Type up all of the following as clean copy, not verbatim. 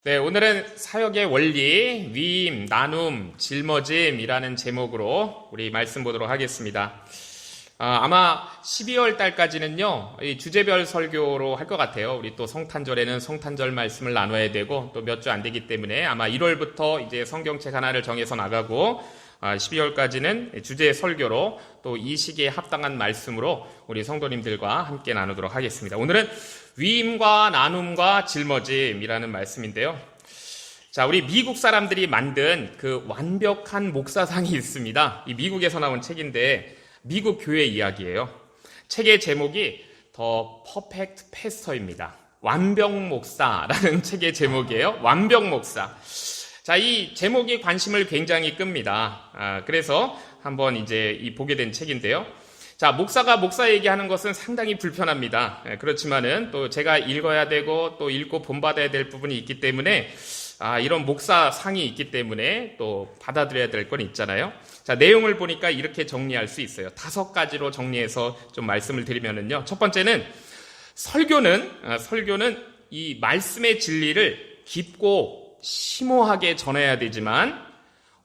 네, 오늘은 사역의 원리, 위임, 나눔, 짊어짐이라는 제목으로 우리 말씀 보도록 하겠습니다. 아마 12월 달까지는요, 이 주제별 설교로 할 것 같아요. 우리 또 성탄절에는 성탄절 말씀을 나눠야 되고, 또 몇 주 안 되기 때문에 아마 1월부터 이제 성경책 하나를 정해서 나가고, 12월까지는 주제 설교로 또 이 시기에 합당한 말씀으로 우리 성도님들과 함께 나누도록 하겠습니다. 오늘은 위임과 나눔과 짊어짐이라는 말씀인데요. 자, 우리 미국 사람들이 만든 그 완벽한 목사상이 있습니다. 이 미국에서 나온 책인데 미국 교회 이야기예요. 책의 제목이 The Perfect Pastor입니다. 완벽 목사라는 책의 제목이에요. 완벽 목사. 자, 이 제목이 관심을 굉장히 끕니다. 그래서 한번 이제 보게 된 책인데요. 자, 목사가 목사 얘기하는 것은 상당히 불편합니다. 그렇지만은 또 제가 읽어야 되고 또 읽고 본받아야 될 부분이 있기 때문에 이런 목사상이 있기 때문에 또 받아들여야 될 건 있잖아요. 자, 내용을 보니까 이렇게 정리할 수 있어요. 5가지로 정리해서 좀 말씀을 드리면은요. 첫 번째는 설교는 이 말씀의 진리를 깊고 심오하게 전해야 되지만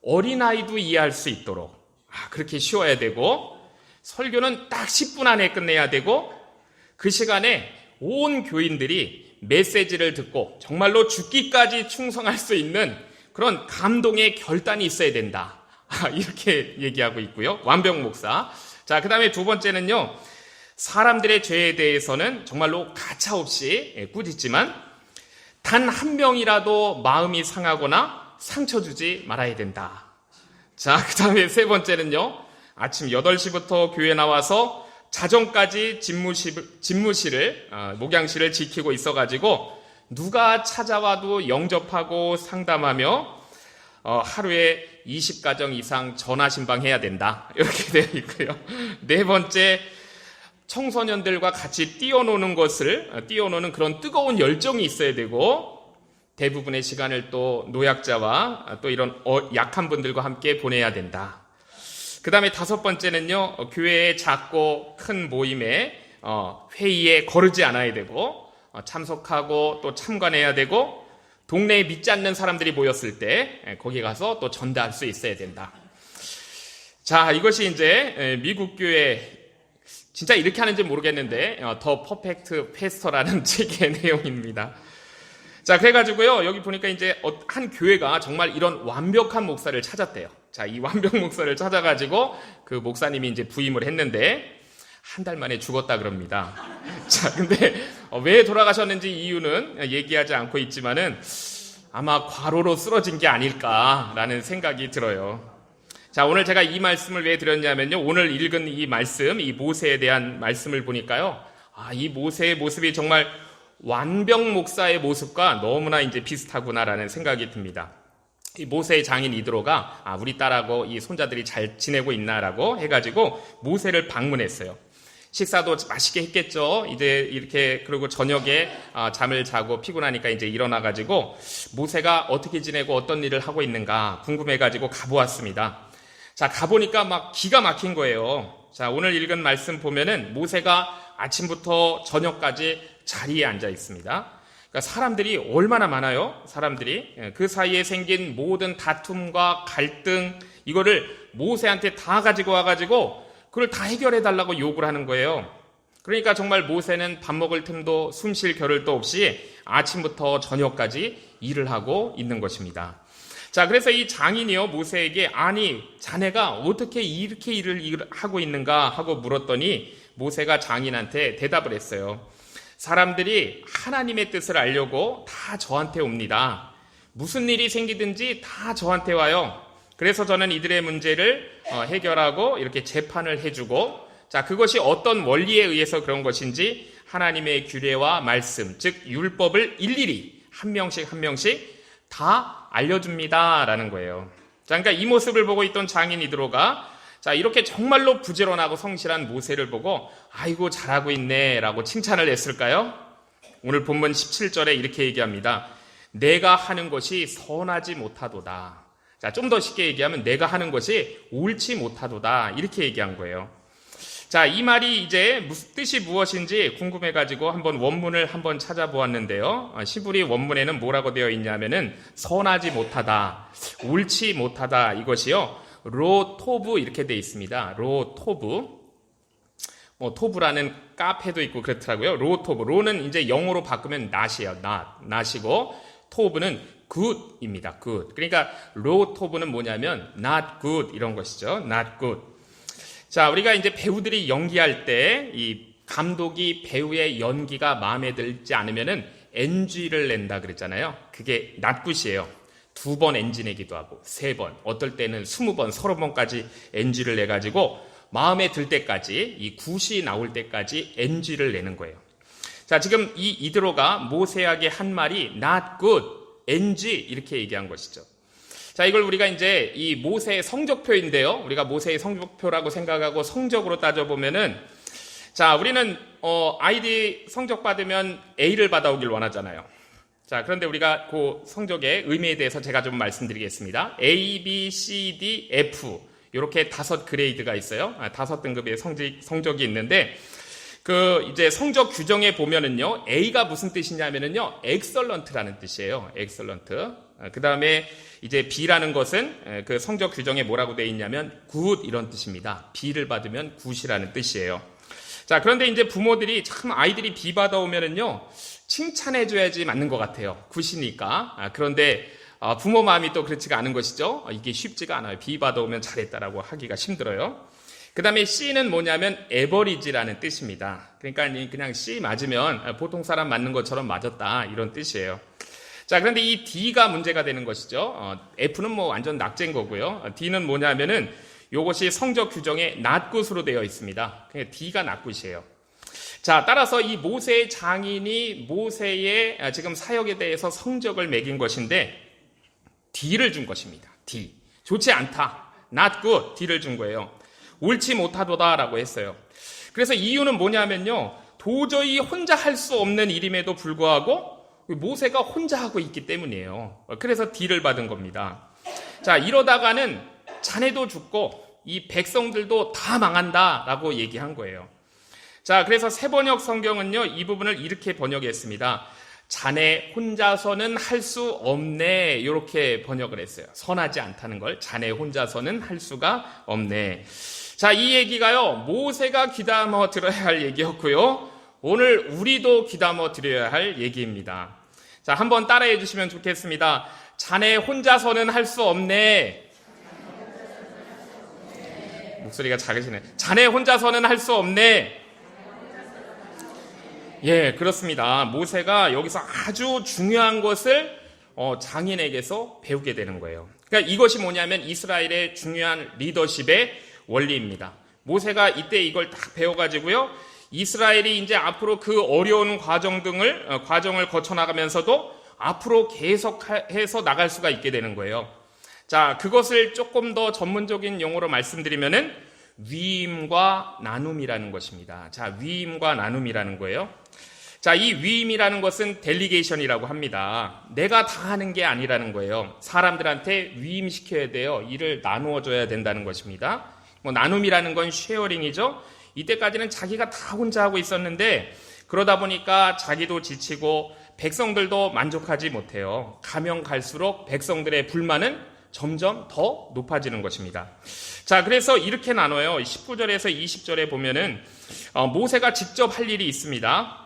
어린아이도 이해할 수 있도록 그렇게 쉬워야 되고, 설교는 딱 10분 안에 끝내야 되고, 그 시간에 온 교인들이 메시지를 듣고 정말로 죽기까지 충성할 수 있는 그런 감동의 결단이 있어야 된다. 이렇게 얘기하고 있고요. 완벽 목사. 자, 그 다음에 두 번째는요. 사람들의 죄에 대해서는 정말로 가차없이 꾸짖지만 단 한 명이라도 마음이 상하거나 상처 주지 말아야 된다. 자, 그 다음에 세 번째는요. 아침 8시부터 교회 나와서 자정까지 목양실을 지키고 있어가지고 누가 찾아와도 영접하고 상담하며 하루에 20가정 이상 전화신방해야 된다. 이렇게 되어 있고요. 네 번째, 청소년들과 같이 뛰어노는 그런 뜨거운 열정이 있어야 되고, 대부분의 시간을 또 노약자와 또 이런 약한 분들과 함께 보내야 된다. 그 다음에 5번째는요, 교회의 작고 큰 모임에, 회의에 거르지 않아야 되고, 참석하고 또 참관해야 되고, 동네에 믿지 않는 사람들이 모였을 때, 거기 가서 또 전달할 수 있어야 된다. 자, 이것이 이제 미국 교회, 진짜 이렇게 하는지 모르겠는데, 더 퍼펙트 페스터라는 책의 내용입니다. 자, 그래가지고요, 여기 보니까 이제 한 교회가 정말 이런 완벽한 목사를 찾았대요. 자, 이 완벽 목사를 찾아가지고 그 목사님이 이제 부임을 했는데 한 달 만에 죽었다 그럽니다. 자, 근데 왜 돌아가셨는지 이유는 얘기하지 않고 있지만은 아마 과로로 쓰러진 게 아닐까라는 생각이 들어요. 자, 오늘 제가 이 말씀을 왜 드렸냐면요. 오늘 읽은 이 말씀, 이 모세에 대한 말씀을 보니까요. 이 모세의 모습이 정말 완벽 목사의 모습과 너무나 이제 비슷하구나라는 생각이 듭니다. 이 모세의 장인 이드로가 우리 딸하고 이 손자들이 잘 지내고 있나라고 해가지고 모세를 방문했어요. 식사도 맛있게 했겠죠. 이제 이렇게 그리고 저녁에 잠을 자고 피곤하니까 이제 일어나가지고 모세가 어떻게 지내고 어떤 일을 하고 있는가 궁금해가지고 가보았습니다. 자, 가보니까 막 기가 막힌 거예요. 자, 오늘 읽은 말씀 보면은 모세가 아침부터 저녁까지 자리에 앉아 있습니다. 그러니까 사람들이 얼마나 많아요? 사람들이 그 사이에 생긴 모든 다툼과 갈등 이거를 모세한테 다 가지고 와가지고 그걸 다 해결해 달라고 요구를 하는 거예요. 그러니까 정말 모세는 밥 먹을 틈도 숨 쉴 겨를도 없이 아침부터 저녁까지 일을 하고 있는 것입니다. 자, 그래서 이 장인이요 모세에게 자네가 어떻게 이렇게 일을 하고 있는가 하고 물었더니 모세가 장인한테 대답을 했어요. 사람들이 하나님의 뜻을 알려고 다 저한테 옵니다. 무슨 일이 생기든지 다 저한테 와요. 그래서 저는 이들의 문제를 해결하고 이렇게 재판을 해주고, 자, 그것이 어떤 원리에 의해서 그런 것인지 하나님의 규례와 말씀, 즉 율법을 일일이 한 명씩 다 알려줍니다라는 거예요. 자, 그러니까 이 모습을 보고 있던 장인 이드로가 자, 이렇게 정말로 부지런하고 성실한 모세를 보고 아이고 잘하고 있네 라고 칭찬을 했을까요? 오늘 본문 17절에 이렇게 얘기합니다. 내가 하는 것이 선하지 못하도다. 자, 좀 더 쉽게 얘기하면 내가 하는 것이 옳지 못하도다 이렇게 얘기한 거예요. 자, 이 말이 이제 뜻이 무엇인지 궁금해가지고 한번 원문을 한번 찾아보았는데요. 시브리 원문에는 뭐라고 되어 있냐면은 선하지 못하다, 옳지 못하다, 이것이요 로토브 이렇게 되어 있습니다. 로토브. 토브라는 카페도 있고 그렇더라고요. 로토브. 로는 이제 영어로 바꾸면 not이에요. not이고 토브는 good입니다. good. 그러니까 로토브는 뭐냐면 not good 이런 것이죠. not good. 자, 우리가 이제 배우들이 연기할 때 이 감독이 배우의 연기가 마음에 들지 않으면은 NG를 낸다 그랬잖아요. 그게 not good이에요. 2번 NG 내기도 하고 3번, 어떨 때는 20번, 30번까지 NG를 내가지고 마음에 들 때까지 이 굿이 나올 때까지 NG를 내는 거예요. 자, 지금 이 이드로가 모세에게 한 말이 not good, NG 이렇게 얘기한 것이죠. 자, 이걸 우리가 이제 이 모세의 성적표인데요. 우리가 모세의 성적표라고 생각하고 성적으로 따져보면은, 자, 우리는, 아이디 성적 받으면 A를 받아오길 원하잖아요. 자, 그런데 우리가 그 성적의 의미에 대해서 제가 좀 말씀드리겠습니다. A, B, C, D, F. 이렇게 5 그레이드가 있어요. 5 등급의 성적이 있는데, 이제 성적 규정에 보면은요, A가 무슨 뜻이냐면은요, excellent라는 뜻이에요. excellent. 그 다음에 이제 B라는 것은 그 성적 규정에 뭐라고 되어 있냐면 good 이런 뜻입니다. B를 받으면 good이라는 뜻이에요. 자, 그런데 이제 부모들이 참 아이들이 B 받아오면은요, 칭찬해줘야지 맞는 것 같아요. good이니까. 그런데 부모 마음이 또 그렇지가 않은 것이죠. 이게 쉽지가 않아요. B 받아오면 잘했다라고 하기가 힘들어요. 그 다음에 C는 뭐냐면 average라는 뜻입니다. 그러니까 그냥 C 맞으면 보통 사람 맞는 것처럼 맞았다 이런 뜻이에요. 자, 그런데 이 D가 문제가 되는 것이죠. F는 뭐 완전 낙제인 거고요. D는 뭐냐면은 이것이 성적 규정에 not good으로 되어 있습니다. 그러니까 D가 not good이에요. 자, 따라서 이 모세의 장인이 모세의 지금 사역에 대해서 성적을 매긴 것인데 D를 준 것입니다. D. 좋지 않다. not good. D를 준 거예요. 옳지 못하도다라고 했어요. 그래서 이유는 뭐냐면요. 도저히 혼자 할 수 없는 일임에도 불구하고 모세가 혼자 하고 있기 때문이에요. 그래서 D를 받은 겁니다. 자, 이러다가는 자네도 죽고 이 백성들도 다 망한다라고 얘기한 거예요. 자, 그래서 새번역 성경은요, 이 부분을 이렇게 번역했습니다. 자네 혼자서는 할 수 없네. 이렇게 번역을 했어요. 선하지 않다는 걸 자네 혼자서는 할 수가 없네. 자, 이 얘기가요, 모세가 귀담아 들어야 할 얘기였고요. 오늘 우리도 귀담아 들어야 할 얘기입니다. 자, 한번 따라해 주시면 좋겠습니다. 자네 혼자서는 할 수 없네. 목소리가 작으시네. 자네 혼자서는 할 수 없네. 예, 그렇습니다. 모세가 여기서 아주 중요한 것을 장인에게서 배우게 되는 거예요. 그러니까 이것이 뭐냐면 이스라엘의 중요한 리더십의 원리입니다. 모세가 이때 이걸 딱 배워가지고요, 이스라엘이 이제 앞으로 그 어려운 과정을 거쳐나가면서도 앞으로 계속해서 나갈 수가 있게 되는 거예요. 자, 그것을 조금 더 전문적인 용어로 말씀드리면은 위임과 나눔이라는 것입니다. 자, 위임과 나눔이라는 거예요. 자, 이 위임이라는 것은 델리게이션이라고 합니다. 내가 다 하는 게 아니라는 거예요. 사람들한테 위임시켜야 돼요. 일을 나누어줘야 된다는 것입니다. 나눔이라는 건 쉐어링이죠. 이때까지는 자기가 다 혼자 하고 있었는데 그러다 보니까 자기도 지치고 백성들도 만족하지 못해요. 가면 갈수록 백성들의 불만은 점점 더 높아지는 것입니다. 자, 그래서 이렇게 나눠요. 19절에서 20절에 보면은 모세가 직접 할 일이 있습니다.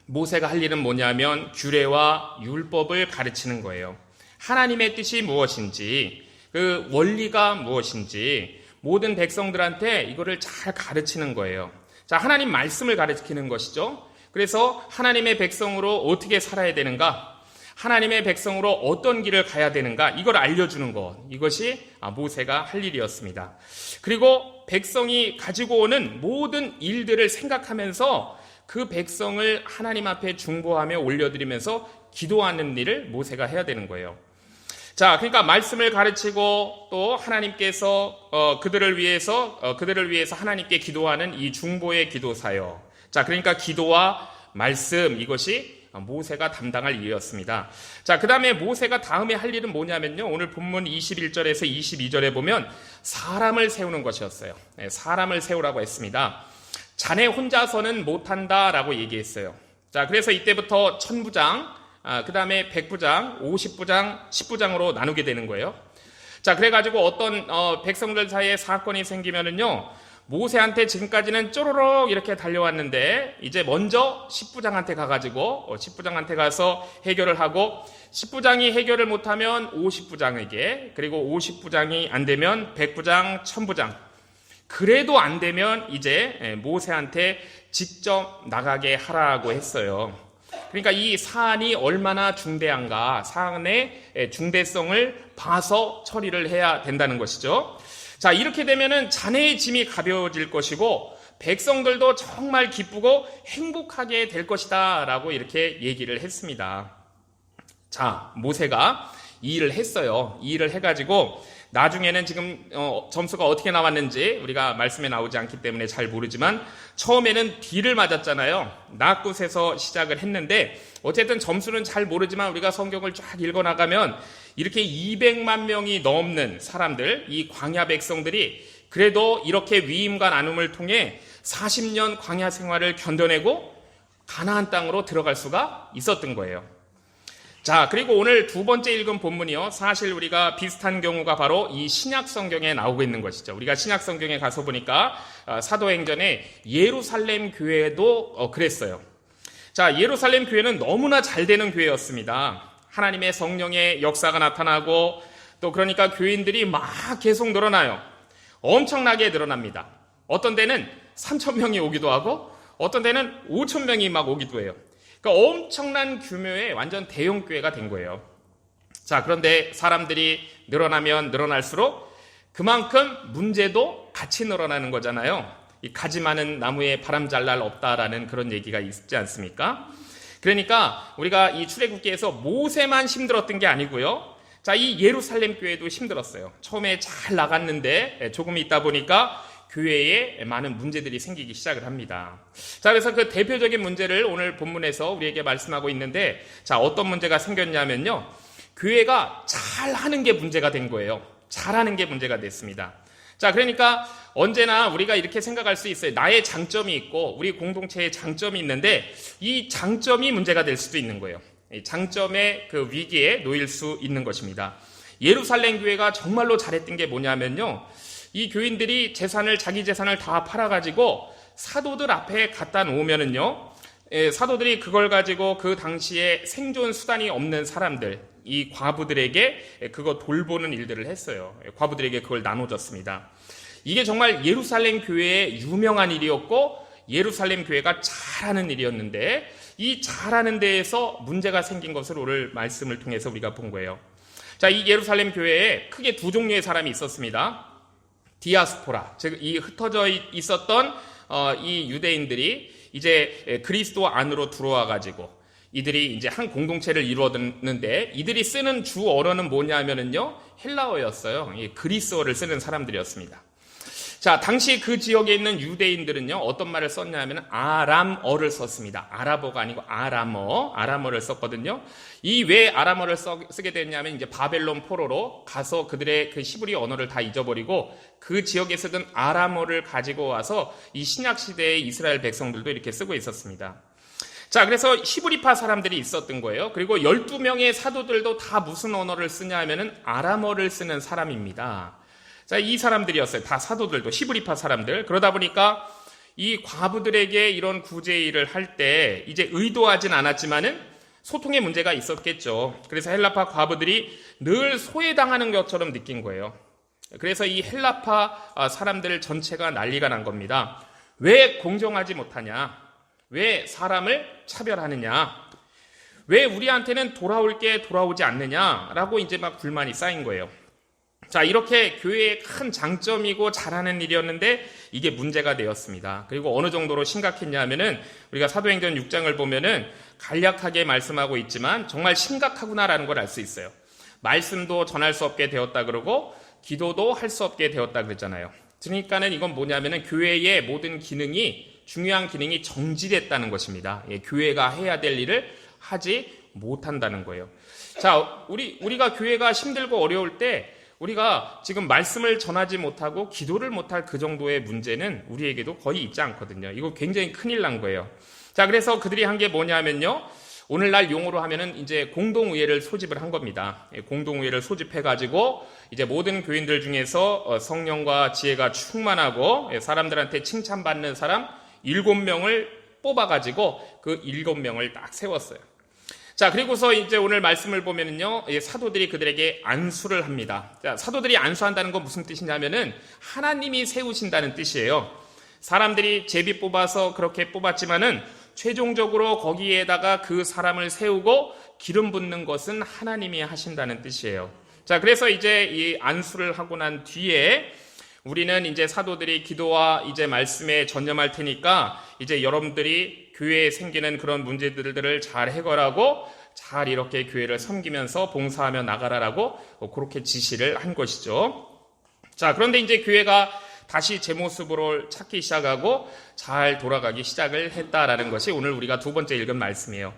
모세가 할 일은 뭐냐면 규례와 율법을 가르치는 거예요. 하나님의 뜻이 무엇인지, 그 원리가 무엇인지 모든 백성들한테 이거를 잘 가르치는 거예요. 자, 하나님 말씀을 가르치는 것이죠. 그래서 하나님의 백성으로 어떻게 살아야 되는가, 하나님의 백성으로 어떤 길을 가야 되는가, 이걸 알려주는 것, 이것이 모세가 할 일이었습니다. 그리고 백성이 가지고 오는 모든 일들을 생각하면서 그 백성을 하나님 앞에 중보하며 올려드리면서 기도하는 일을 모세가 해야 되는 거예요. 자, 그러니까 말씀을 가르치고 또 하나님께서 그들을 위해서 하나님께 기도하는 이 중보의 기도 사역. 자, 그러니까 기도와 말씀, 이것이 모세가 담당할 일이었습니다. 자, 그 다음에 모세가 다음에 할 일은 뭐냐면요, 오늘 본문 21절에서 22절에 보면 사람을 세우는 것이었어요. 네, 사람을 세우라고 했습니다. 자네 혼자서는 못한다라고 얘기했어요. 자, 그래서 이때부터 1000부장, 그 다음에 100부장, 50부장, 10부장으로 나누게 되는 거예요. 자, 그래가지고 어떤 백성들 사이에 사건이 생기면은요, 모세한테 지금까지는 쪼로록 이렇게 달려왔는데 이제 먼저 10부장한테 가가지고 10부장한테 가서 해결을 하고, 10부장이 해결을 못하면 50부장에게, 그리고 50부장이 안 되면 100부장, 1000부장, 그래도 안 되면 이제 모세한테 직접 나가게 하라고 했어요. 그러니까 이 사안이 얼마나 중대한가, 사안의 중대성을 봐서 처리를 해야 된다는 것이죠. 자, 이렇게 되면은 자네의 짐이 가벼워질 것이고 백성들도 정말 기쁘고 행복하게 될 것이다 라고 이렇게 얘기를 했습니다. 자, 모세가 이 일을 했어요. 이 일을 해가지고 나중에는 지금 점수가 어떻게 나왔는지 우리가 말씀에 나오지 않기 때문에 잘 모르지만 처음에는 B를 맞았잖아요. 나굿에서 시작을 했는데 어쨌든 점수는 잘 모르지만 우리가 성경을 쫙 읽어나가면 이렇게 200만 명이 넘는 사람들, 이 광야 백성들이 그래도 이렇게 위임과 나눔을 통해 40년 광야 생활을 견뎌내고 가나안 땅으로 들어갈 수가 있었던 거예요. 자, 그리고 오늘 두 번째 읽은 본문이요, 사실 우리가 비슷한 경우가 바로 이 신약 성경에 나오고 있는 것이죠. 우리가 신약 성경에 가서 보니까 사도행전에 예루살렘 교회도 그랬어요. 자, 예루살렘 교회는 너무나 잘 되는 교회였습니다. 하나님의 성령의 역사가 나타나고 또 그러니까 교인들이 막 계속 늘어나요. 엄청나게 늘어납니다. 어떤 데는 3,000명이 오기도 하고 어떤 데는 5,000명이 막 오기도 해요. 그러니까 엄청난 규모의 완전 대형 교회가 된 거예요. 자, 그런데 사람들이 늘어나면 늘어날수록 그만큼 문제도 같이 늘어나는 거잖아요. 이 가지 많은 나무에 바람 잘 날 없다라는 그런 얘기가 있지 않습니까? 그러니까 우리가 이 출애굽기에서 모세만 힘들었던 게 아니고요. 자, 이 예루살렘 교회도 힘들었어요. 처음에 잘 나갔는데 조금 있다 보니까 교회에 많은 문제들이 생기기 시작을 합니다. 자, 그래서 그 대표적인 문제를 오늘 본문에서 우리에게 말씀하고 있는데, 자, 어떤 문제가 생겼냐면요, 교회가 잘하는 게 문제가 된 거예요. 잘하는 게 문제가 됐습니다. 자, 그러니까 언제나 우리가 이렇게 생각할 수 있어요. 나의 장점이 있고 우리 공동체의 장점이 있는데 이 장점이 문제가 될 수도 있는 거예요. 이 장점의 그 위기에 놓일 수 있는 것입니다. 예루살렘 교회가 정말로 잘했던 게 뭐냐면요, 이 교인들이 자기 재산을 다 팔아가지고 사도들 앞에 갖다 놓으면은요, 사도들이 그걸 가지고 그 당시에 생존 수단이 없는 사람들, 이 과부들에게 그거 돌보는 일들을 했어요. 과부들에게 그걸 나눠줬습니다. 이게 정말 예루살렘 교회의 유명한 일이었고 예루살렘 교회가 잘하는 일이었는데 이 잘하는 데에서 문제가 생긴 것을 오늘 말씀을 통해서 우리가 본 거예요. 자, 이 예루살렘 교회에 크게 두 종류의 사람이 있었습니다. 디아스포라, 즉 이 흩어져 있었던 이 유대인들이 이제 그리스도 안으로 들어와 가지고 이들이 이제 한 공동체를 이루었는데 이들이 쓰는 주 언어는 뭐냐면은요, 헬라어였어요. 그리스어를 쓰는 사람들이었습니다. 자, 당시 그 지역에 있는 유대인들은요, 어떤 말을 썼냐면 아람어를 썼습니다. 아랍어가 아니고 아람어를 썼거든요. 이 왜 아람어를 쓰게 됐냐면 이제 바벨론 포로로 가서 그들의 그 히브리 언어를 다 잊어버리고 그 지역에 쓰던 아람어를 가지고 와서 이 신약 시대의 이스라엘 백성들도 이렇게 쓰고 있었습니다. 자, 그래서 히브리파 사람들이 있었던 거예요. 그리고 12명의 사도들도 다 무슨 언어를 쓰냐 하면은 아람어를 쓰는 사람입니다. 자, 이 사람들이었어요. 다 사도들도 히브리파 사람들. 그러다 보니까 이 과부들에게 이런 구제 일을 할 때 이제 의도하진 않았지만은 소통의 문제가 있었겠죠. 그래서 헬라파 과부들이 늘 소외당하는 것처럼 느낀 거예요. 그래서 이 헬라파 사람들 전체가 난리가 난 겁니다. 왜 공정하지 못하냐? 왜 사람을 차별하느냐? 왜 우리한테는 돌아올 게 돌아오지 않느냐라고 이제 막 불만이 쌓인 거예요. 자, 이렇게 교회의 큰 장점이고 잘하는 일이었는데 이게 문제가 되었습니다. 그리고 어느 정도로 심각했냐면은 우리가 사도행전 6장을 보면은 간략하게 말씀하고 있지만 정말 심각하구나라는 걸 알 수 있어요. 말씀도 전할 수 없게 되었다 그러고 기도도 할 수 없게 되었다 그랬잖아요. 그러니까는 이건 뭐냐면은 교회의 모든 기능이, 중요한 기능이 정지됐다는 것입니다. 교회가 해야 될 일을 하지 못한다는 거예요. 자, 우리가 교회가 힘들고 어려울 때 우리가 지금 말씀을 전하지 못하고 기도를 못할 그 정도의 문제는 우리에게도 거의 있지 않거든요. 이거 굉장히 큰일 난 거예요. 자, 그래서 그들이 한 게 뭐냐면요. 오늘날 용어로 하면은 이제 공동의회를 소집을 한 겁니다. 공동의회를 소집해가지고 이제 모든 교인들 중에서 성령과 지혜가 충만하고 사람들한테 칭찬받는 사람 7명을 뽑아가지고 그 7명을 딱 세웠어요. 자, 그리고서 이제 오늘 말씀을 보면은요, 사도들이 그들에게 안수를 합니다. 자, 사도들이 안수한다는 건 무슨 뜻이냐면은 하나님이 세우신다는 뜻이에요. 사람들이 제비 뽑아서 그렇게 뽑았지만은 최종적으로 거기에다가 그 사람을 세우고 기름 붓는 것은 하나님이 하신다는 뜻이에요. 자, 그래서 이제 이 안수를 하고 난 뒤에 우리는 이제 사도들이 기도와 이제 말씀에 전념할 테니까 이제 여러분들이 교회에 생기는 그런 문제들을 잘 해결하고 잘 이렇게 교회를 섬기면서 봉사하며 나가라라고 그렇게 지시를 한 것이죠. 자, 그런데 이제 교회가 다시 제 모습으로 찾기 시작하고 잘 돌아가기 시작을 했다라는 것이 오늘 우리가 두 번째 읽은 말씀이에요.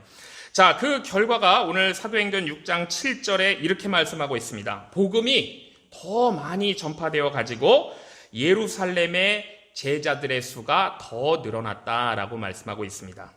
자, 그 결과가 오늘 사도행전 6장 7절에 이렇게 말씀하고 있습니다. 복음이 더 많이 전파되어 가지고 예루살렘의 제자들의 수가 더 늘어났다라고 말씀하고 있습니다.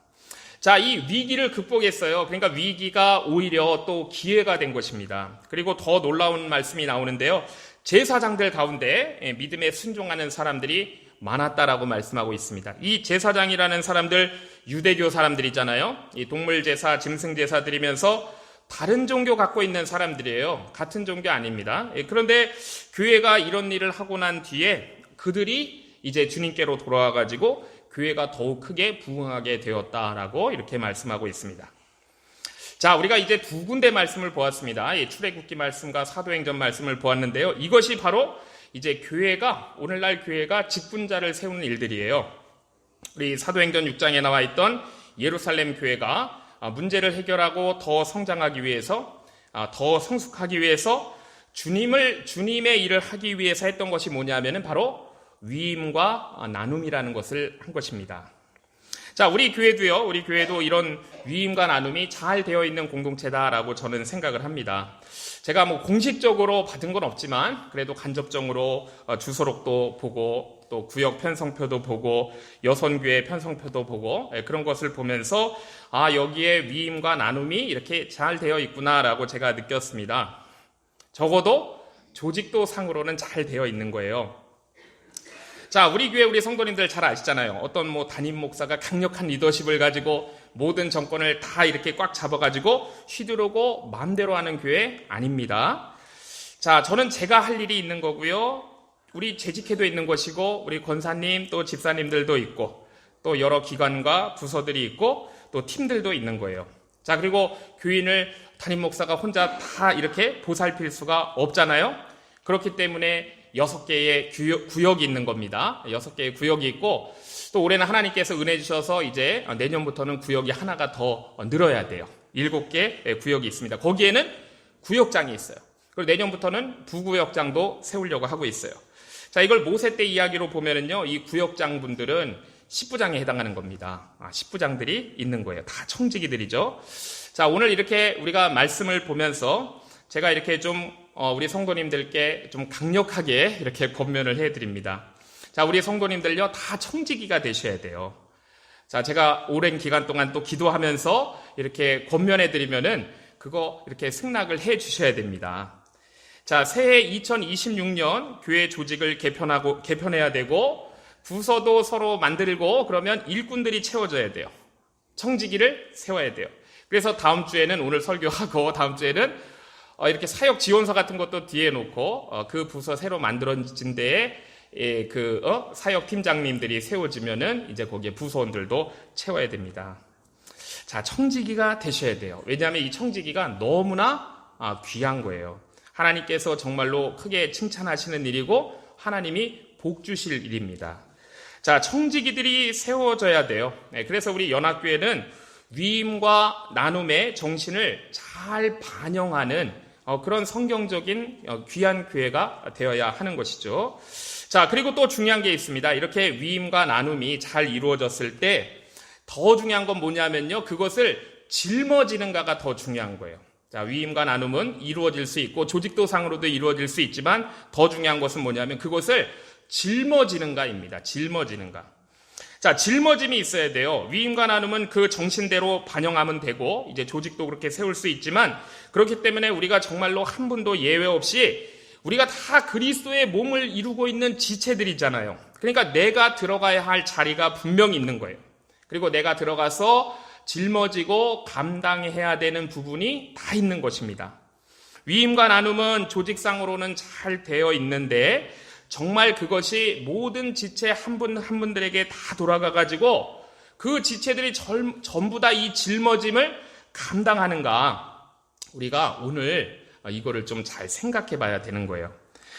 자, 이 위기를 극복했어요. 그러니까 위기가 오히려 또 기회가 된 것입니다. 그리고 더 놀라운 말씀이 나오는데요. 제사장들 가운데 믿음에 순종하는 사람들이 많았다라고 말씀하고 있습니다. 이 제사장이라는 사람들 유대교 사람들이잖아요. 이 동물 제사, 짐승 제사 드리면서 다른 종교 갖고 있는 사람들이에요. 같은 종교 아닙니다. 그런데 교회가 이런 일을 하고 난 뒤에 그들이 이제 주님께로 돌아와가지고 교회가 더욱 크게 부흥하게 되었다라고 이렇게 말씀하고 있습니다. 자, 우리가 이제 두 군데 말씀을 보았습니다. 출애굽기 말씀과 사도행전 말씀을 보았는데요. 이것이 바로 이제 교회가, 오늘날 교회가 직분자를 세우는 일들이에요. 우리 사도행전 6장에 나와 있던 예루살렘 교회가 문제를 해결하고 더 성장하기 위해서, 더 성숙하기 위해서 주님의 일을 하기 위해서 했던 것이 뭐냐면은 바로 위임과 나눔이라는 것을 한 것입니다. 자, 우리 교회도 이런 위임과 나눔이 잘 되어 있는 공동체다라고 저는 생각을 합니다. 제가 뭐 공식적으로 받은 건 없지만 그래도 간접적으로 주소록도 보고 또 구역 편성표도 보고 여선교회 편성표도 보고 그런 것을 보면서 여기에 위임과 나눔이 이렇게 잘 되어 있구나라고 제가 느꼈습니다. 적어도 조직도 상으로는 잘 되어 있는 거예요. 자, 우리 교회 우리 성도님들 잘 아시잖아요. 어떤 담임 목사가 강력한 리더십을 가지고 모든 정권을 다 이렇게 꽉 잡아가지고 휘두르고 마음대로 하는 교회 아닙니다. 자, 저는 제가 할 일이 있는 거고요. 우리 재직회도 있는 것이고 우리 권사님 또 집사님들도 있고 또 여러 기관과 부서들이 있고 또 팀들도 있는 거예요. 자, 그리고 교인을 담임 목사가 혼자 다 이렇게 보살필 수가 없잖아요. 그렇기 때문에 6개의 구역이 있는 겁니다. 6개의 구역이 있고 또 올해는 하나님께서 은혜 주셔서 이제 내년부터는 구역이 하나가 더 늘어야 돼요. 7개 구역이 있습니다. 거기에는 구역장이 있어요. 그리고 내년부터는 부구역장도 세우려고 하고 있어요. 자, 이걸 모세 때 이야기로 보면은요, 이 구역장 분들은 10부장에 해당하는 겁니다. 10부장들이 있는 거예요. 다 청지기들이죠. 자, 오늘 이렇게 우리가 말씀을 보면서 제가 이렇게 좀 우리 성도님들께 좀 강력하게 이렇게 권면을 해드립니다. 자, 우리 성도님들요, 다 청지기가 되셔야 돼요. 자, 제가 오랜 기간 동안 또 기도하면서 이렇게 권면해드리면은 그거 이렇게 승낙을 해 주셔야 됩니다. 자, 새해 2026년 교회 조직을 개편해야 되고 부서도 서로 만들고 그러면 일꾼들이 채워져야 돼요. 청지기를 세워야 돼요. 그래서 다음 주에는 오늘 설교하고 다음 주에는 이렇게 사역 지원서 같은 것도 뒤에 놓고 그 부서 새로 만들어진 데에 사역 팀장님들이 세워지면은 이제 거기에 부서원들도 채워야 됩니다. 자, 청지기가 되셔야 돼요. 왜냐하면 이 청지기가 너무나 귀한 거예요. 하나님께서 정말로 크게 칭찬하시는 일이고 하나님이 복 주실 일입니다. 자, 청지기들이 세워져야 돼요. 그래서 우리 연합교회는 위임과 나눔의 정신을 잘 반영하는 그런 성경적인 귀한 교회가 되어야 하는 것이죠. 자, 그리고 또 중요한 게 있습니다. 이렇게 위임과 나눔이 잘 이루어졌을 때 더 중요한 건 뭐냐면요, 그것을 짊어지는가가 더 중요한 거예요. 자, 위임과 나눔은 이루어질 수 있고 조직도상으로도 이루어질 수 있지만 더 중요한 것은 뭐냐면 그것을 짊어지는가입니다. 짊어지는가. 자, 짊어짐이 있어야 돼요. 위임과 나눔은 그 정신대로 반영하면 되고 이제 조직도 그렇게 세울 수 있지만 그렇기 때문에 우리가 정말로 한 분도 예외 없이 우리가 다 그리스도의 몸을 이루고 있는 지체들이잖아요. 그러니까 내가 들어가야 할 자리가 분명히 있는 거예요. 그리고 내가 들어가서 짊어지고 감당해야 되는 부분이 다 있는 것입니다. 위임과 나눔은 조직상으로는 잘 되어 있는데 정말 그것이 모든 지체 한 분 한 분들에게 다 돌아가가지고 그 지체들이 전부 다 이 짊어짐을 감당하는가? 우리가 오늘 이거를 좀 잘 생각해 봐야 되는 거예요.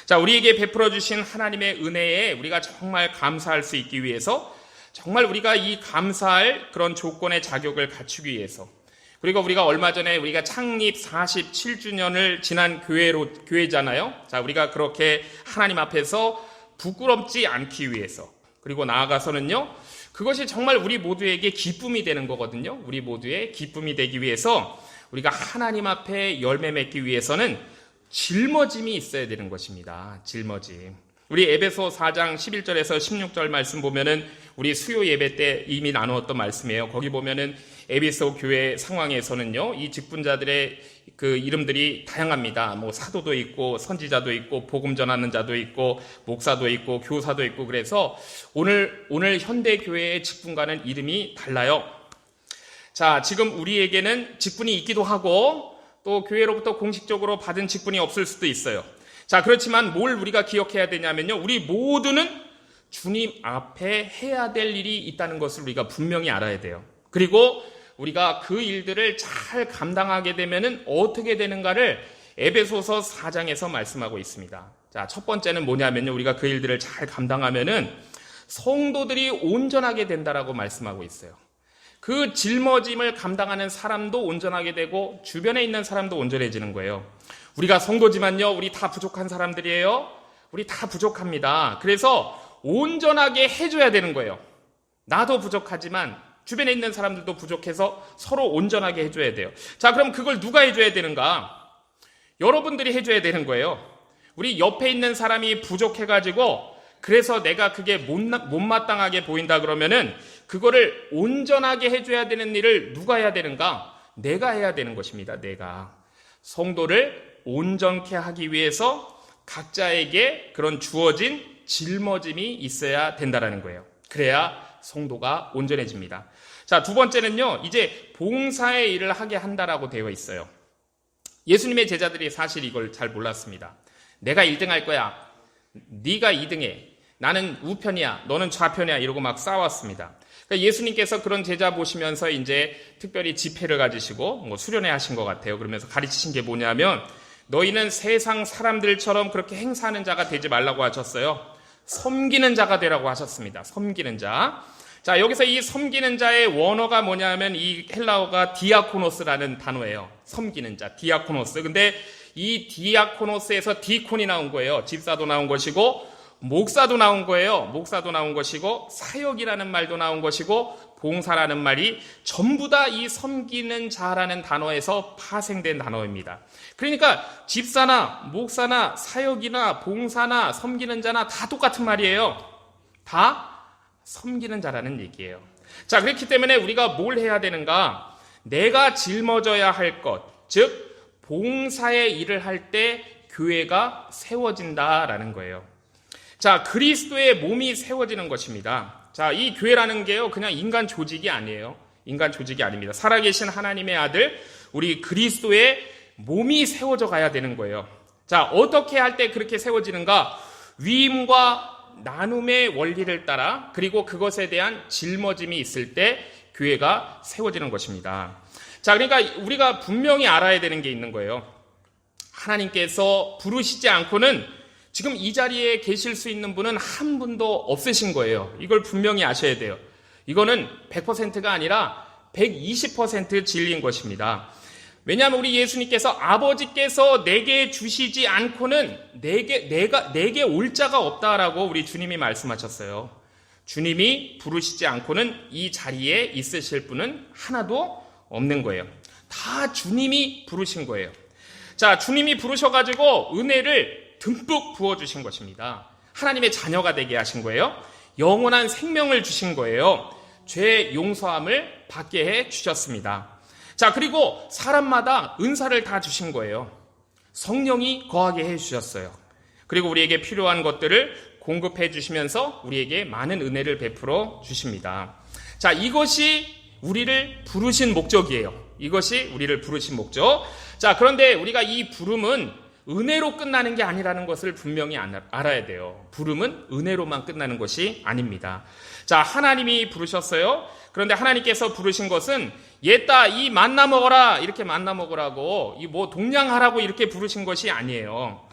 자, 우리에게 베풀어 주신 하나님의 은혜에 우리가 정말 감사할 수 있기 위해서 정말 우리가 이 감사할 그런 조건의 자격을 갖추기 위해서 그리고 우리가 얼마 전에 우리가 창립 47주년을 지난 교회잖아요. 자, 우리가 그렇게 하나님 앞에서 부끄럽지 않기 위해서 그리고 나아가서는요. 그것이 정말 우리 모두에게 기쁨이 되는 거거든요. 우리 모두의 기쁨이 되기 위해서 우리가 하나님 앞에 열매 맺기 위해서는 짊어짐이 있어야 되는 것입니다. 짊어짐. 우리 에베소 4장 11절에서 16절 말씀 보면은 우리 수요 예배 때 이미 나누었던 말씀이에요. 거기 보면은 에베소 교회 상황에서는요, 이 직분자들의 그 이름들이 다양합니다. 뭐 사도도 있고 선지자도 있고 복음 전하는 자도 있고 목사도 있고 교사도 있고 그래서 오늘 현대 교회의 직분과는 이름이 달라요. 자, 지금 우리에게는 직분이 있기도 하고 또 교회로부터 공식적으로 받은 직분이 없을 수도 있어요. 자, 그렇지만 뭘 우리가 기억해야 되냐면요. 우리 모두는 주님 앞에 해야 될 일이 있다는 것을 우리가 분명히 알아야 돼요. 그리고 우리가 그 일들을 잘 감당하게 되면은 어떻게 되는가를 에베소서 4장에서 말씀하고 있습니다. 자, 첫 번째는 뭐냐면요. 우리가 그 일들을 잘 감당하면은 성도들이 온전하게 된다라고 말씀하고 있어요. 그 짊어짐을 감당하는 사람도 온전하게 되고 주변에 있는 사람도 온전해지는 거예요. 우리가 성도지만요, 우리 다 부족한 사람들이에요. 우리 다 부족합니다. 그래서 온전하게 해줘야 되는 거예요. 나도 부족하지만 주변에 있는 사람들도 부족해서 서로 온전하게 해줘야 돼요. 자, 그럼 그걸 누가 해줘야 되는가? 여러분들이 해줘야 되는 거예요. 우리 옆에 있는 사람이 부족해가지고 그래서 내가 그게 못마땅하게 보인다 그러면은 그거를 온전하게 해줘야 되는 일을 누가 해야 되는가? 내가 해야 되는 것입니다. 내가. 성도를 온전케 하기 위해서 각자에게 그런 주어진 짊어짐이 있어야 된다라는 거예요. 그래야 성도가 온전해집니다. 자, 두 번째는요, 이제 봉사의 일을 하게 한다라고 되어 있어요. 예수님의 제자들이 사실 이걸 잘 몰랐습니다. 내가 1등 할 거야. 네가 2등해. 나는 우편이야. 너는 좌편이야. 이러고 막 싸웠습니다. 그러니까 예수님께서 그런 제자 보시면서 이제 특별히 지폐를 가지시고 뭐 수련회 하신 것 같아요. 그러면서 가르치신 게 뭐냐면 너희는 세상 사람들처럼 그렇게 행사하는 자가 되지 말라고 하셨어요. 섬기는 자가 되라고 하셨습니다. 섬기는 자. 자, 여기서 이 섬기는 자의 원어가 뭐냐면 이 헬라어가 디아코노스라는 단어예요. 섬기는 자, 디아코노스. 근데 이 디아코노스에서 디콘이 나온 거예요. 집사도 나온 것이고 목사도 나온 거예요. 목사도 나온 것이고 사역이라는 말도 나온 것이고 봉사라는 말이 전부 다 이 섬기는 자라는 단어에서 파생된 단어입니다. 그러니까 집사나 목사나 사역이나 봉사나 섬기는 자나 다 똑같은 말이에요. 다 섬기는 자라는 얘기예요. 자, 그렇기 때문에 우리가 뭘 해야 되는가? 내가 짊어져야 할 것, 즉 봉사의 일을 할 때 교회가 세워진다라는 거예요. 자, 그리스도의 몸이 세워지는 것입니다. 자, 이 교회라는 게요, 그냥 인간 조직이 아니에요. 인간 조직이 아닙니다. 살아계신 하나님의 아들, 우리 그리스도의 몸이 세워져 가야 되는 거예요. 자, 어떻게 할 때 그렇게 세워지는가? 위임과 나눔의 원리를 따라 그리고 그것에 대한 짊어짐이 있을 때 교회가 세워지는 것입니다. 자, 그러니까 우리가 분명히 알아야 되는 게 있는 거예요. 하나님께서 부르시지 않고는 지금 이 자리에 계실 수 있는 분은 한 분도 없으신 거예요. 이걸 분명히 아셔야 돼요. 이거는 100%가 아니라 120% 진리인 것입니다. 왜냐하면 우리 예수님께서 아버지께서 내게 주시지 않고는 내게 올 자가 없다라고 우리 주님이 말씀하셨어요. 주님이 부르시지 않고는 이 자리에 있으실 분은 하나도 없는 거예요. 다 주님이 부르신 거예요. 자, 주님이 부르셔가지고 은혜를 듬뿍 부어주신 것입니다. 하나님의 자녀가 되게 하신 거예요. 영원한 생명을 주신 거예요. 죄 용서함을 받게 해 주셨습니다. 자, 그리고 사람마다 은사를 다 주신 거예요. 성령이 거하게 해 주셨어요. 그리고 우리에게 필요한 것들을 공급해 주시면서 우리에게 많은 은혜를 베풀어 주십니다. 자, 이것이 우리를 부르신 목적이에요. 이것이 우리를 부르신 목적. 자, 그런데 우리가 이 부름은 은혜로 끝나는 게 아니라는 것을 분명히 알아야 돼요. 부름은 은혜로만 끝나는 것이 아닙니다. 자, 하나님이 부르셨어요. 그런데 하나님께서 부르신 것은 얘따 이 만나 먹어라 이렇게 만나 먹으라고 이 뭐 동냥하라고 이렇게 부르신 것이 아니에요.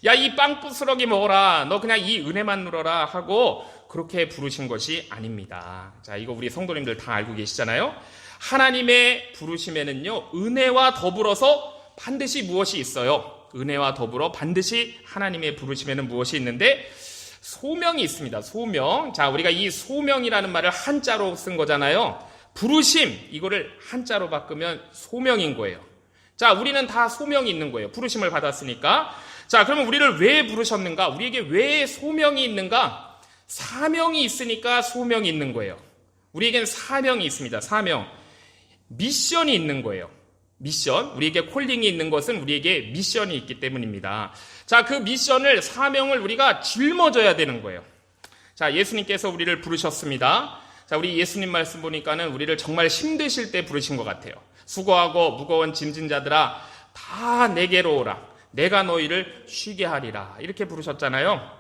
야, 이 빵 부스러기 먹어라. 너 그냥 이 은혜만 누려라 하고 그렇게 부르신 것이 아닙니다. 자, 이거 우리 성도님들 다 알고 계시잖아요. 하나님의 부르심에는요, 은혜와 더불어서 반드시 무엇이 있어요. 은혜와 더불어 반드시 하나님의 부르심에는 무엇이 있는데 소명이 있습니다. 소명. 자, 우리가 이 소명이라는 말을 한자로 쓴 거잖아요. 부르심, 이거를 한자로 바꾸면 소명인 거예요. 자, 우리는 다 소명이 있는 거예요. 부르심을 받았으니까. 자, 그러면 우리를 왜 부르셨는가? 우리에게 왜 소명이 있는가? 사명이 있으니까 소명이 있는 거예요. 우리에겐 사명이 있습니다. 사명. 미션이 있는 거예요. 미션. 우리에게 콜링이 있는 것은 우리에게 미션이 있기 때문입니다. 자, 그 미션을, 사명을 우리가 짊어져야 되는 거예요. 자, 예수님께서 우리를 부르셨습니다. 자, 우리 예수님 말씀 보니까는 우리를 정말 힘드실 때 부르신 것 같아요. 수고하고 무거운 짐진 자들아, 다 내게로 오라. 내가 너희를 쉬게 하리라. 이렇게 부르셨잖아요.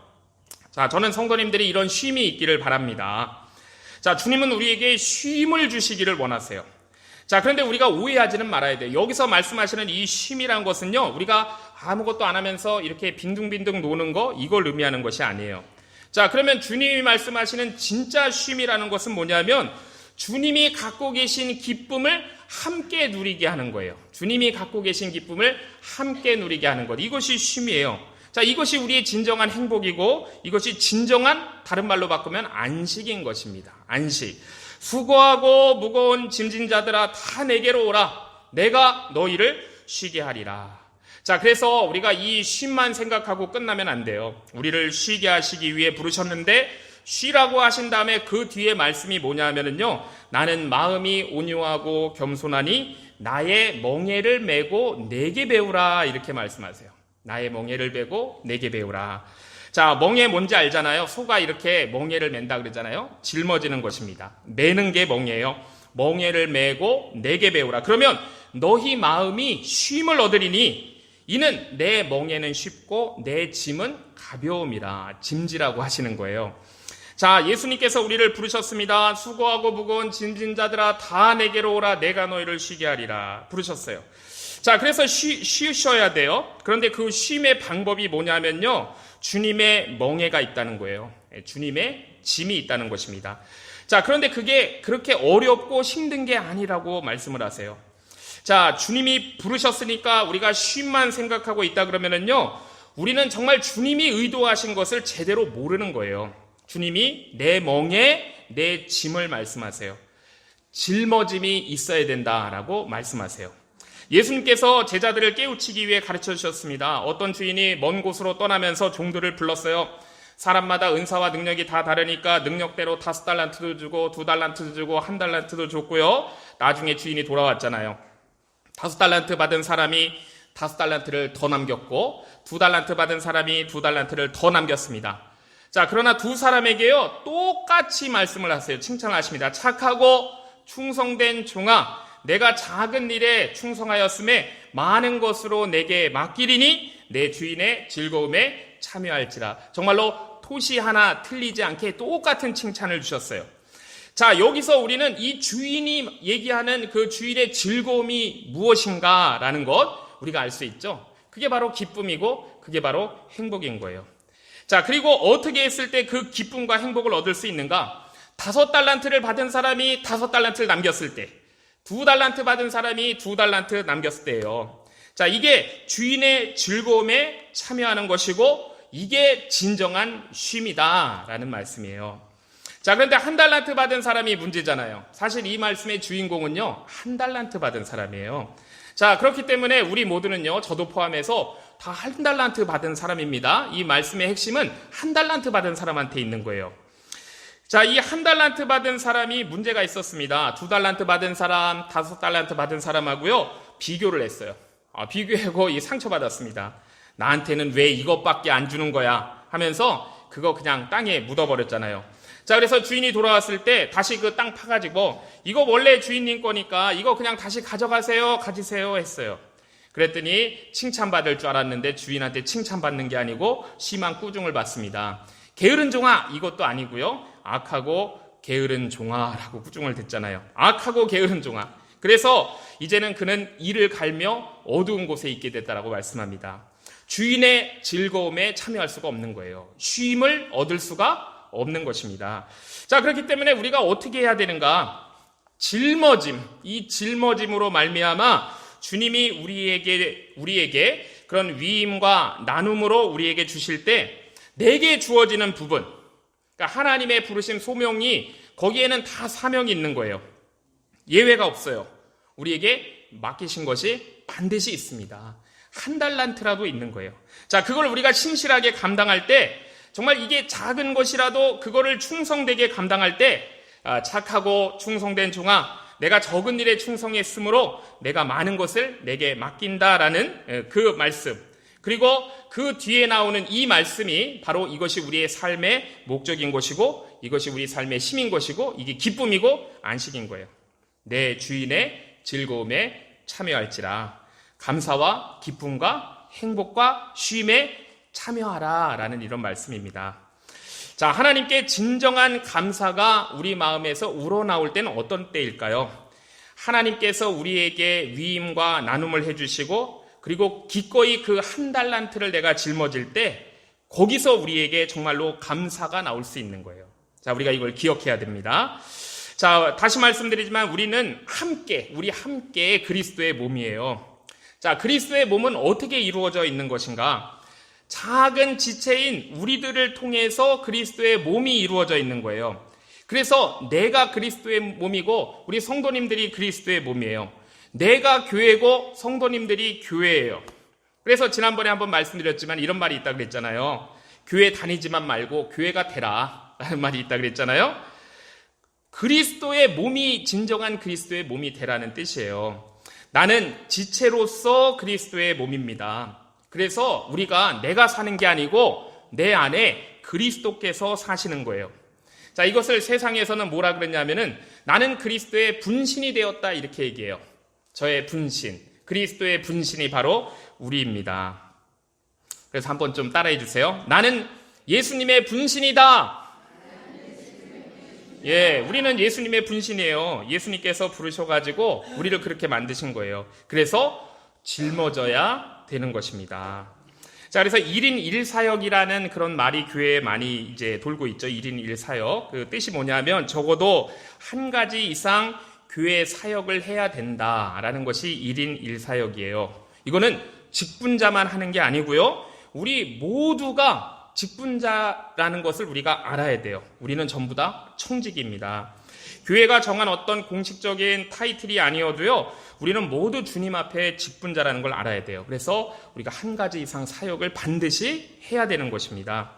자, 저는 성도님들이 이런 쉼이 있기를 바랍니다. 자, 주님은 우리에게 쉼을 주시기를 원하세요. 자, 그런데 우리가 오해하지는 말아야 돼요. 여기서 말씀하시는 이 쉼이란 것은요, 우리가 아무것도 안 하면서 이렇게 빈둥빈둥 노는 거, 이걸 의미하는 것이 아니에요. 자, 그러면 주님이 말씀하시는 진짜 쉼이라는 것은 뭐냐면 주님이 갖고 계신 기쁨을 함께 누리게 하는 거예요. 주님이 갖고 계신 기쁨을 함께 누리게 하는 것. 이것이 쉼이에요. 자, 이것이 우리의 진정한 행복이고 이것이 진정한, 다른 말로 바꾸면 안식인 것입니다. 안식. 수고하고 무거운 짐진 자들아 다 내게로 오라. 내가 너희를 쉬게 하리라. 자, 그래서 우리가 이 쉼만 생각하고 끝나면 안 돼요. 우리를 쉬게 하시기 위해 부르셨는데 쉬라고 하신 다음에 그 뒤에 말씀이 뭐냐면은요, 나는 마음이 온유하고 겸손하니 나의 멍에를 메고 내게 배우라. 이렇게 말씀하세요. 나의 멍에를 메고 내게 배우라. 자, 멍에 뭔지 알잖아요. 소가 이렇게 멍에를 맨다 그러잖아요. 짊어지는 것입니다. 매는 게 멍에예요. 멍에를 메고 내게 배우라. 그러면 너희 마음이 쉼을 얻으리니 이는 내 멍에는 쉽고 내 짐은 가벼움이라. 짐지라고 하시는 거예요. 자, 예수님께서 우리를 부르셨습니다. 수고하고 무거운 짐진 자들아 다 내게로 오라. 내가 너희를 쉬게 하리라. 부르셨어요. 자, 그래서 쉬셔야 돼요. 그런데 그 쉼의 방법이 뭐냐면요, 주님의 멍에가 있다는 거예요. 주님의 짐이 있다는 것입니다. 자, 그런데 그게 그렇게 어렵고 힘든 게 아니라고 말씀을 하세요. 자, 주님이 부르셨으니까 우리가 쉼만 생각하고 있다 그러면은요, 우리는 정말 주님이 의도하신 것을 제대로 모르는 거예요. 주님이 내 멍에 내 짐을 말씀하세요. 짊어짐이 있어야 된다라고 말씀하세요. 예수님께서 제자들을 깨우치기 위해 가르쳐 주셨습니다. 어떤 주인이 먼 곳으로 떠나면서 종들을 불렀어요. 사람마다 은사와 능력이 다 다르니까 능력대로 5달란트도 주고 2달란트도 주고 1달란트도 줬고요. 나중에 주인이 돌아왔잖아요. 5달란트 받은 사람이 5달란트를 더 남겼고 2달란트 받은 사람이 2달란트를 더 남겼습니다. 자, 그러나 두 사람에게요, 똑같이 말씀을 하세요. 칭찬하십니다. 착하고 충성된 종아, 내가 작은 일에 충성하였음에 많은 것으로 내게 맡기리니 내 주인의 즐거움에 참여할지라. 정말로 토시 하나 틀리지 않게 똑같은 칭찬을 주셨어요. 자, 여기서 우리는 이 주인이 얘기하는 그 주인의 즐거움이 무엇인가라는 것 우리가 알 수 있죠. 그게 바로 기쁨이고 그게 바로 행복인 거예요. 자, 그리고 어떻게 했을 때 그 기쁨과 행복을 얻을 수 있는가? 5달란트를 받은 사람이 5달란트를 남겼을 때, 2달란트 받은 사람이 2달란트 남겼을 때예요. 자, 이게 주인의 즐거움에 참여하는 것이고 이게 진정한 쉼이다라는 말씀이에요. 자, 그런데 한 달란트 받은 사람이 문제잖아요. 사실 이 말씀의 주인공은요, 한 달란트 받은 사람이에요. 자, 그렇기 때문에 우리 모두는요, 저도 포함해서 다 한 달란트 받은 사람입니다. 이 말씀의 핵심은 한 달란트 받은 사람한테 있는 거예요. 자, 이 한 달란트 받은 사람이 문제가 있었습니다. 2달란트 받은 사람, 5달란트 받은 사람하고요, 비교를 했어요. 비교하고 이 상처받았습니다. 나한테는 왜 이것밖에 안 주는 거야 하면서 그거 그냥 땅에 묻어버렸잖아요. 자, 그래서 주인이 돌아왔을 때 다시 그 땅 파가지고 이거 원래 주인님 거니까 이거 그냥 다시 가져가세요, 가지세요 했어요. 그랬더니 칭찬받을 줄 알았는데 주인한테 칭찬받는 게 아니고 심한 꾸중을 받습니다. 게으른 종아, 이것도 아니고요, 악하고 게으른 종아라고 꾸중을 듣잖아요. 악하고 게으른 종아. 그래서 이제는 그는 이를 갈며 어두운 곳에 있게 됐다라고 말씀합니다. 주인의 즐거움에 참여할 수가 없는 거예요. 쉼을 얻을 수가 없는 것입니다. 자, 그렇기 때문에 우리가 어떻게 해야 되는가? 짊어짐, 이 짊어짐으로 말미암아 주님이 우리에게 그런 위임과 나눔으로 우리에게 주실 때 내게 주어지는 부분, 그러니까 하나님의 부르심 소명이 거기에는 다 사명이 있는 거예요. 예외가 없어요. 우리에게 맡기신 것이 반드시 있습니다. 한 달란트라도 있는 거예요. 자, 그걸 우리가 신실하게 감당할 때, 정말 이게 작은 것이라도 그거를 충성되게 감당할 때, 착하고 충성된 종아, 내가 적은 일에 충성했으므로 내가 많은 것을 내게 맡긴다라는 그 말씀, 그리고 그 뒤에 나오는 이 말씀이 바로 이것이 우리의 삶의 목적인 것이고, 이것이 우리 삶의 힘인 것이고, 이게 기쁨이고 안식인 거예요. 내 주인의 즐거움에 참여할지라, 감사와 기쁨과 행복과 쉼에 참여하라 라는 이런 말씀입니다. 자, 하나님께 진정한 감사가 우리 마음에서 우러나올 때는 어떤 때일까요? 하나님께서 우리에게 위임과 나눔을 해주시고, 그리고 기꺼이 그 한 달란트를 내가 짊어질 때 거기서 우리에게 정말로 감사가 나올 수 있는 거예요. 자, 우리가 이걸 기억해야 됩니다. 자, 다시 말씀드리지만 우리 함께 그리스도의 몸이에요. 자, 그리스도의 몸은 어떻게 이루어져 있는 것인가? 작은 지체인 우리들을 통해서 그리스도의 몸이 이루어져 있는 거예요. 그래서 내가 그리스도의 몸이고 우리 성도님들이 그리스도의 몸이에요. 내가 교회고 성도님들이 교회예요. 그래서 지난번에 한번 말씀드렸지만 이런 말이 있다 그랬잖아요. 교회 다니지만 말고 교회가 되라 라는 말이 있다 그랬잖아요. 그리스도의 몸이 진정한 그리스도의 몸이 되라는 뜻이에요. 나는 지체로서 그리스도의 몸입니다. 그래서 우리가 내가 사는 게 아니고 내 안에 그리스도께서 사시는 거예요. 자, 이것을 세상에서는 뭐라 그랬냐면은 나는 그리스도의 분신이 되었다 이렇게 얘기해요. 저의 분신, 그리스도의 분신이 바로 우리입니다. 그래서 한번 좀 따라해 주세요. 나는 예수님의 분신이다. 예, 우리는 예수님의 분신이에요. 예수님께서 부르셔가지고 우리를 그렇게 만드신 거예요. 그래서 짊어져야 되는 것입니다. 자, 그래서 1인 1사역이라는 그런 말이 교회에 많이 이제 돌고 있죠. 1인 1사역. 그 뜻이 뭐냐면 적어도 한 가지 이상 교회 사역을 해야 된다라는 것이 1인 1사역이에요. 이거는 직분자만 하는 게 아니고요. 우리 모두가 직분자라는 것을 우리가 알아야 돼요. 우리는 전부 다 청직입니다. 교회가 정한 어떤 공식적인 타이틀이 아니어도요, 우리는 모두 주님 앞에 직분자라는 걸 알아야 돼요. 그래서 우리가 한 가지 이상 사역을 반드시 해야 되는 것입니다.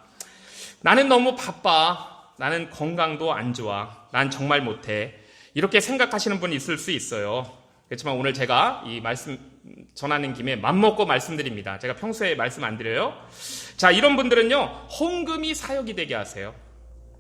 나는 너무 바빠. 나는 건강도 안 좋아. 난 정말 못해. 이렇게 생각하시는 분이 있을 수 있어요. 그렇지만 오늘 제가 이 말씀 전하는 김에 맘먹고 말씀드립니다. 제가 평소에 말씀 안 드려요. 자, 이런 분들은요, 헌금이 사역이 되게 하세요.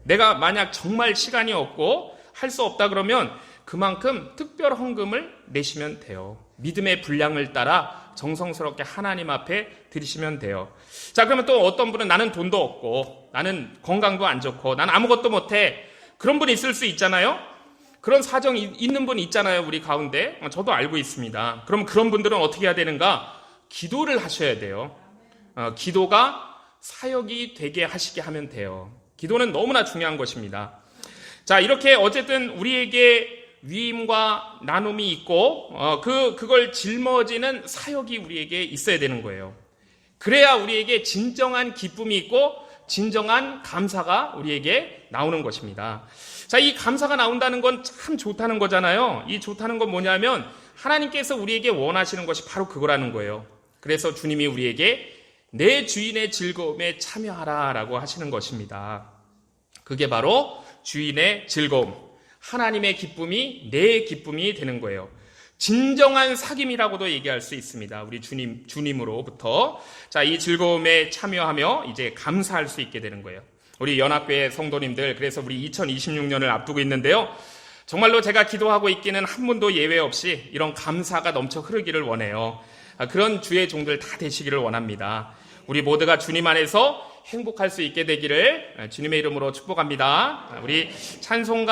내가 만약 정말 시간이 없고 할 수 없다 그러면 그만큼 특별 헌금을 내시면 돼요. 믿음의 분량을 따라 정성스럽게 하나님 앞에 드리시면 돼요. 자, 그러면 또 어떤 분은 나는 돈도 없고 나는 건강도 안 좋고 나는 아무것도 못해. 그런 분이 있을 수 있잖아요. 그런 사정이 있는 분 있잖아요. 우리 가운데. 저도 알고 있습니다. 그럼 그런 분들은 어떻게 해야 되는가? 기도를 하셔야 돼요. 기도가 사역이 되게 하시게 하면 돼요. 기도는 너무나 중요한 것입니다. 자, 이렇게 어쨌든 우리에게 위임과 나눔이 있고 그걸 짊어지는 사역이 우리에게 있어야 되는 거예요. 그래야 우리에게 진정한 기쁨이 있고 진정한 감사가 우리에게 나오는 것입니다. 자, 이 감사가 나온다는 건 참 좋다는 거잖아요. 이 좋다는 건 뭐냐면 하나님께서 우리에게 원하시는 것이 바로 그거라는 거예요. 그래서 주님이 우리에게 내 주인의 즐거움에 참여하라라고 하시는 것입니다. 그게 바로 주인의 즐거움, 하나님의 기쁨이 내 기쁨이 되는 거예요. 진정한 사귐이라고도 얘기할 수 있습니다. 우리 주님으로부터. 자, 이 즐거움에 참여하며 이제 감사할 수 있게 되는 거예요. 우리 연합교회 성도님들, 그래서 우리 2026년을 앞두고 있는데요. 정말로 제가 기도하고 있기는 한 분도 예외 없이 이런 감사가 넘쳐 흐르기를 원해요. 그런 주의 종들 다 되시기를 원합니다. 우리 모두가 주님 안에서 행복할 수 있게 되기를 주님의 이름으로 축복합니다. 우리 찬송가